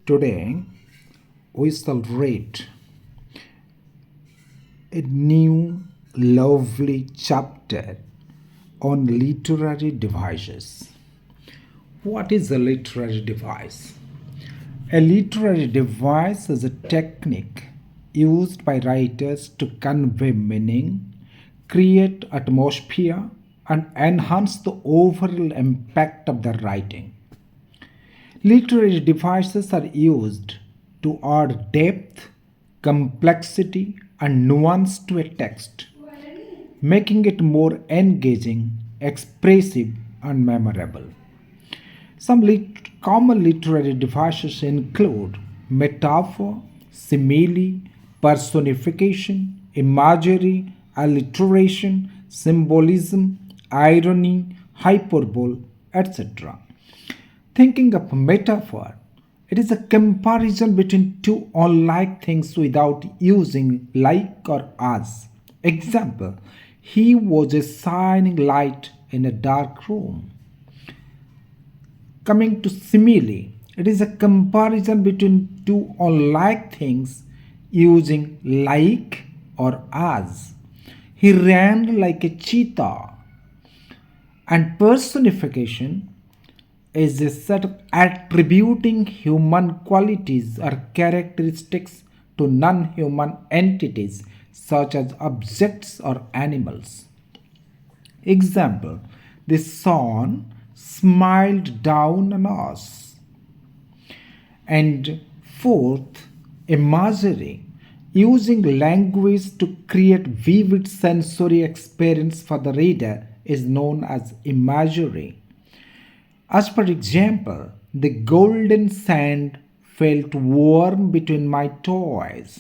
Today, we shall read a new lovely chapter on literary devices. What is a literary device? A literary device is a technique used by writers to convey meaning, create atmosphere, and enhance the overall impact of their writing. Literary devices are used to add depth, complexity, and nuance to a text, making it more engaging, expressive, and memorable. Some common literary devices include metaphor, simile, personification, imagery, alliteration, symbolism, irony, hyperbole, etc. Thinking of a metaphor, it is a comparison between two unlike things without using like or as. Example, he was a shining light in a dark room. Coming to simile, it is a comparison between two unlike things using like or as. He ran like a cheetah. And personification is a set of attributing human qualities or characteristics to non human entities such as objects or animals. Example, the sun smiled down on us. And fourth, imagery, using language to create vivid sensory experience for the reader is known as imagery. As per example, the golden sand felt warm between my toes.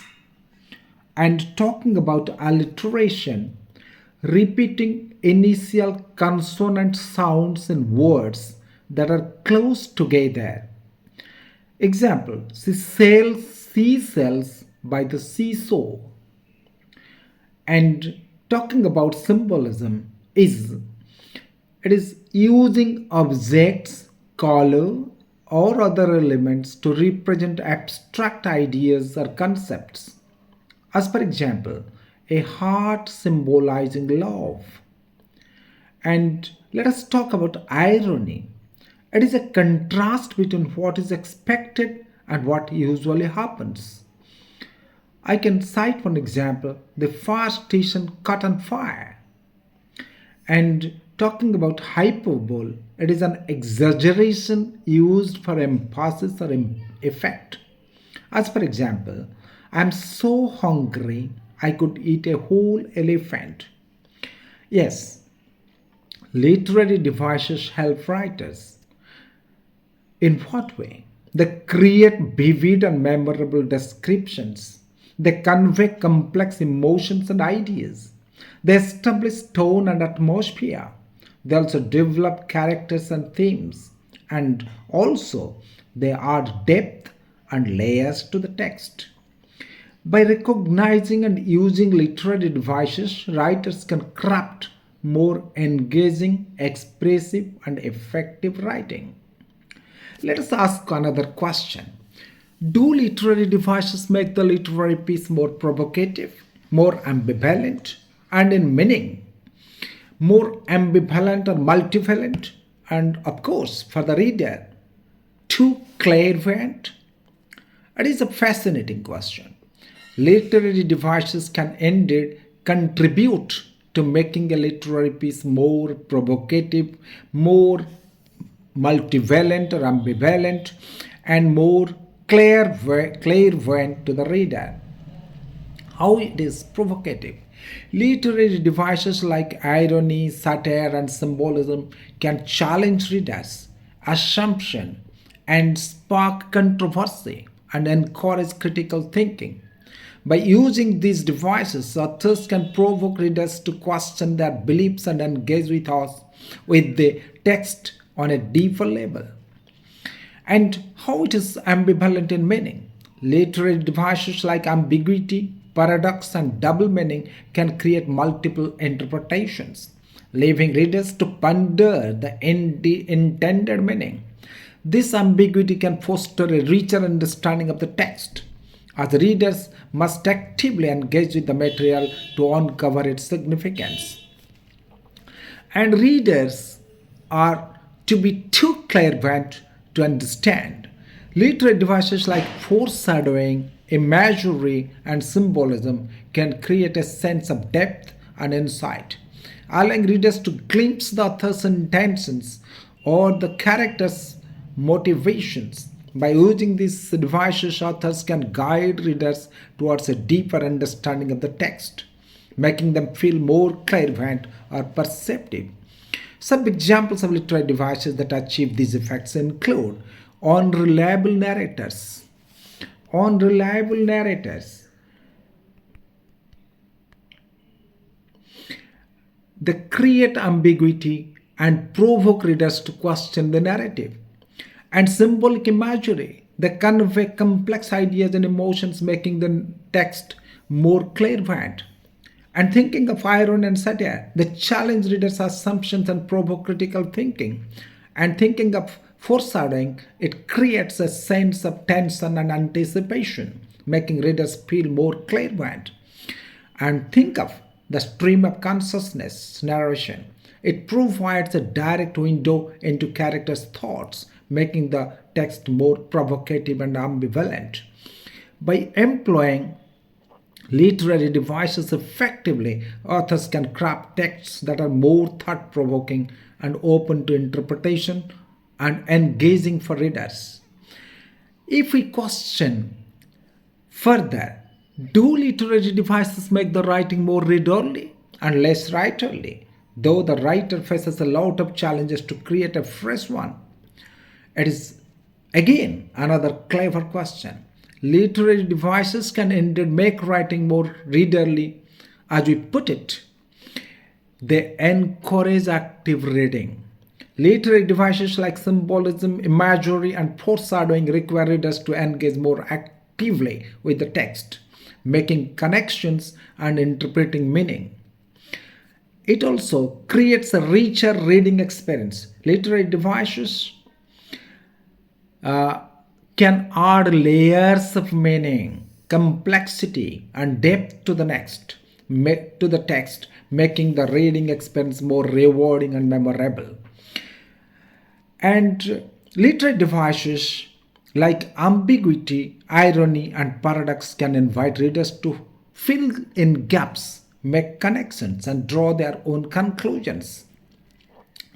And talking about alliteration, repeating initial consonant sounds in words that are close together. Example, she sells seashells by the seesaw. And talking about symbolism is it is using objects, color, or other elements to represent abstract ideas or concepts. As per example, a heart symbolizing love. And let us talk about irony. It is a contrast between what is expected and what usually happens. I can cite one example, the fire station caught on fire. And talking about hyperbole, it is an exaggeration used for emphasis or effect. As for example, I am so hungry I could eat a whole elephant. Yes, literary devices help writers. In what way? They create vivid and memorable descriptions. They convey complex emotions and ideas. They establish tone and atmosphere. They also develop characters and themes. And also, they add depth and layers to the text. By recognizing and using literary devices, writers can craft more engaging, expressive, and effective writing. Let us ask another question. Do literary devices make the literary piece more provocative, more ambivalent, and in meaning, more ambivalent or multivalent, and of course, for the reader, too clairvoyant? It is a fascinating question. Literary devices can indeed contribute to making a literary piece more provocative, more multivalent or ambivalent, and more clairvoyant to the reader. How it is provocative. Literary devices like irony, satire, and symbolism can challenge readers' assumption and spark controversy and encourage critical thinking. By using these devices, authors can provoke readers to question their beliefs and engage with us with the text on a deeper level. And how it is ambivalent in meaning. Literary devices like ambiguity, paradox, and double meaning can create multiple interpretations, leaving readers to ponder the intended meaning. This ambiguity can foster a richer understanding of the text, as readers must actively engage with the material to uncover its significance. And readers are to be too clairvoyant to understand. Literary devices like foreshadowing, imagery, and symbolism can create a sense of depth and insight, allowing readers to glimpse the author's intentions or the character's motivations. By using these devices, authors can guide readers towards a deeper understanding of the text, making them feel more clairvoyant or perceptive. Some examples of literary devices that achieve these effects include unreliable narrators. Unreliable narrators. They create ambiguity and provoke readers to question the narrative. And symbolic imagery. They convey complex ideas and emotions, making the text more clairvoyant. And thinking of irony and satire, they challenge readers' assumptions and provoke critical thinking. And thinking of foreshadowing, it creates a sense of tension and anticipation, making readers feel more clairvoyant. And think of the stream of consciousness narration. It provides a direct window into characters' thoughts, making the text more provocative and ambivalent. By employing literary devices effectively, authors can craft texts that are more thought provoking and open to interpretation and engaging for readers. If we question further, do literary devices make the writing more readerly and less writerly? Though the writer faces a lot of challenges to create a fresh one, it is again another clever question. Literary devices can indeed make writing more readerly. As we put it, they encourage active reading. Literary devices like symbolism, imagery, and foreshadowing require readers to engage more actively with the text, making connections and interpreting meaning. It also creates a richer reading experience. Literary devices uh, can add layers of meaning, complexity, and depth to the text, making the reading experience more rewarding and memorable. And literary devices like ambiguity, irony, and paradox can invite readers to fill in gaps, make connections, and draw their own conclusions.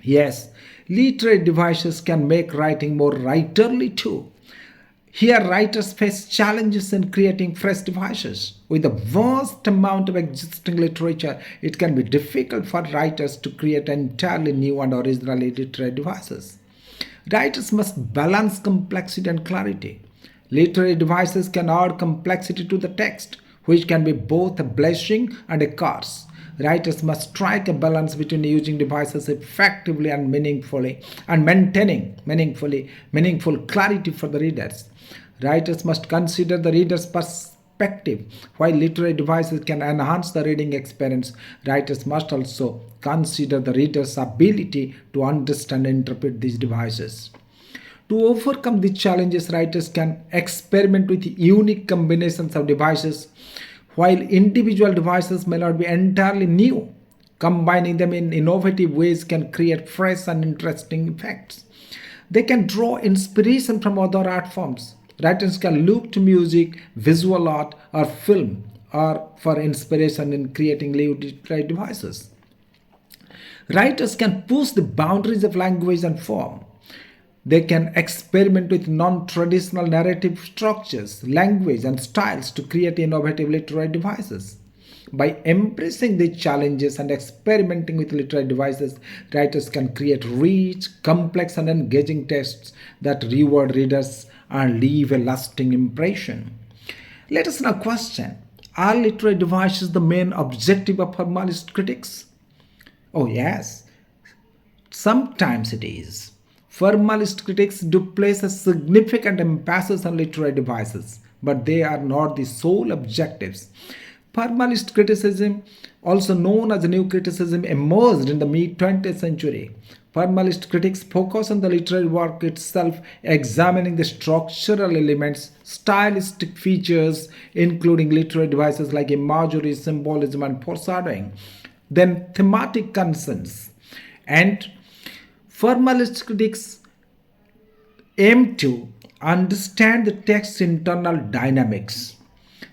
Yes, literary devices can make writing more writerly too. Here, writers face challenges in creating fresh devices. With a vast amount of existing literature, it can be difficult for writers to create entirely new and original literary devices. Writers must balance complexity and clarity. Literary devices can add complexity to the text, which can be both a blessing and a curse. Writers must strike a balance between using devices effectively and meaningfully and maintaining meaningful clarity for the readers. Writers must consider the reader's perspective. While literary devices can enhance the reading experience, writers must also consider the reader's ability to understand and interpret these devices. To overcome these challenges, writers can experiment with unique combinations of devices. While individual devices may not be entirely new, combining them in innovative ways can create fresh and interesting effects. They can draw inspiration from other art forms. Writers can look to music, visual art, or film or for inspiration in creating literary devices. Writers can push the boundaries of language and form. They can experiment with non traditional narrative structures, language, and styles to create innovative literary devices. By embracing these challenges and experimenting with literary devices, writers can create rich, complex, and engaging texts that reward readers and leave a lasting impression. Let us now question, are literary devices the main objective of formalist critics? Oh, yes, sometimes it is. Formalist critics do place a significant emphasis on literary devices, but they are not the sole objectives. Formalist criticism, also known as new criticism, emerged in the mid 20th century. Formalist critics focus on the literary work itself, examining the structural elements, stylistic features, including literary devices like imagery, symbolism, and foreshadowing, then thematic concerns. And formalist critics aim to understand the text's internal dynamics.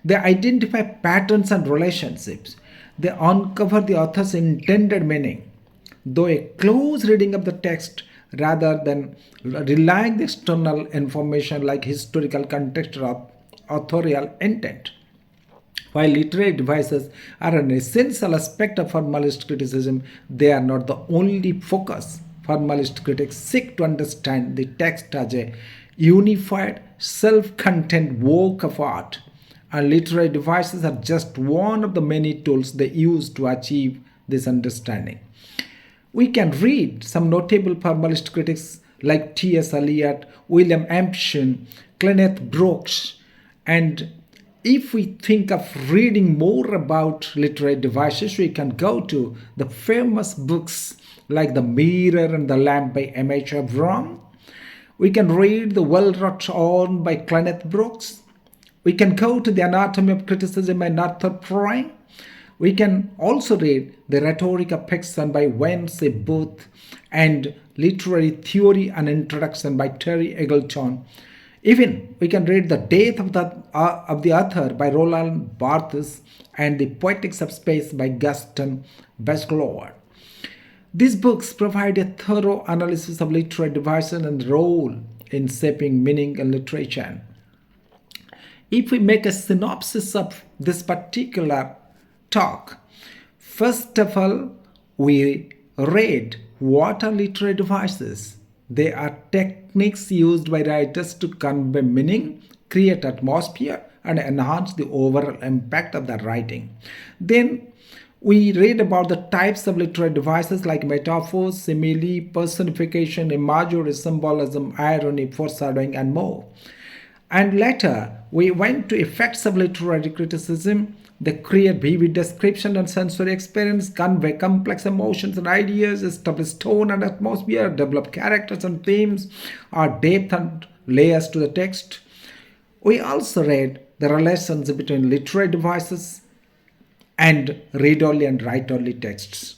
They identify patterns and relationships. They uncover the author's intended meaning. Though a close reading of the text rather than relying on external information like historical context or authorial intent. While literary devices are an essential aspect of formalist criticism, they are not the only focus. Formalist critics seek to understand the text as a unified, self contained work of art, and literary devices are just one of the many tools they use to achieve this understanding. We can read some notable formalist critics like T.S. Eliot, William Empson, Kenneth Brooks, and if we think of reading more about literary devices, we can go to the famous books like The Mirror and the Lamp by M.H. Abraham. We can read The Well-Wrought On by Kenneth Brooks. We can go to The Anatomy of Criticism by Arthur Prime. We can also read The Rhetoric of Fiction by Wayne C. Booth and Literary Theory and Introduction by Terry Eagleton. Even we can read The Death of the Author by Roland Barthes and The Poetics of Space by Gaston Bachelard. These books provide a thorough analysis of literary devices and role in shaping meaning and literature. If we make a synopsis of this particular talk, first of all, we read what are literary devices. They are techniques used by writers to convey meaning, create atmosphere, and enhance the overall impact of their writing. Then we read about the types of literary devices like metaphors, simile, personification, imagery, symbolism, irony, foreshadowing, and more. And later, we went to effects of literary criticism. They create vivid description and sensory experience, convey complex emotions and ideas, establish tone and atmosphere, develop characters and themes, add depth and layers to the text. We also read the relations between literary devices and read-only and write-only texts.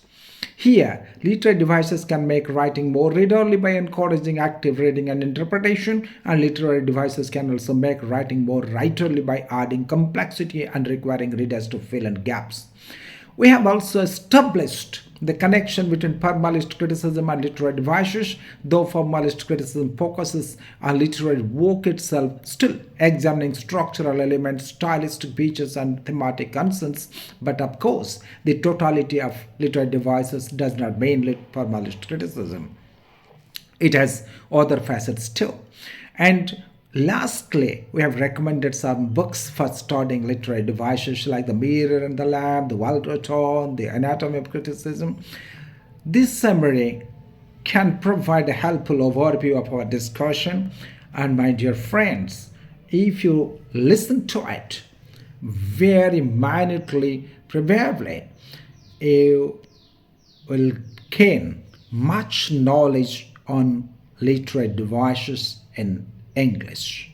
Here, literary devices can make writing more readerly by encouraging active reading and interpretation, and literary devices can also make writing more writerly by adding complexity and requiring readers to fill in gaps. We have also established the connection between formalist criticism and literary devices, though formalist criticism focuses on literary work itself, still examining structural elements, stylistic features, and thematic concerns. But of course, the totality of literary devices does not mean formalist criticism. It has other facets too. And lastly, we have recommended some books for studying literary devices like The Mirror and the Lamp, The Well-Wrought On, The Anatomy of Criticism. This summary can provide a helpful overview of our discussion. And my dear friends, if you listen to it very minutely, probably you will gain much knowledge on literary devices in English.